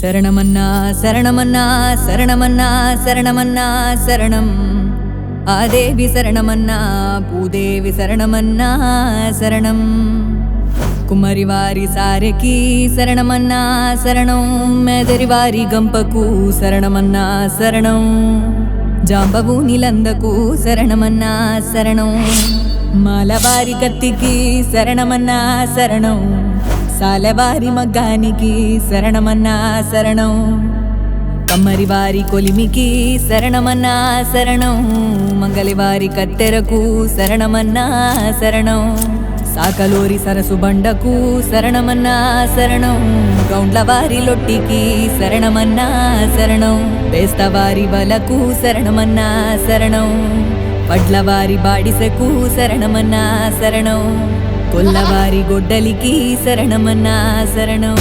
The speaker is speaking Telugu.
శరణమన్నా శరణమన్నా శరణమన్నా శరణమన్నా శరణం ఆదేవి శరణమన్నా భూదేవి శరణమన్నా శరణం కుమరివారి సారెకి శరణమన్నా శరణం మెదరివారి గంపకు శరణమన్నా శరణం జాంబవు నీలందకు శరణమన్నా శరణం మాలవారి కత్తికి శరణమన్నా శరణం సాలవారి మగ్గానికి శరణమన్నా శరణం కమ్మరివారి కొలిమికి శరణమన్నా శరణం మంగళవారి కత్తెరకు శరణమన్నా శరణం సాకలోరి సరసు బండకు శరణమన్నా శరణం గౌండ్లవారి లొట్టికి శరణమన్నా శరణం బేస్తవారి వలకు శరణమన్నా శరణం వడ్లవారి బాడిసెకు శరణమన్నా శరణం కొల్లవారి గొడ్డలికి శరణమన్నా శరణం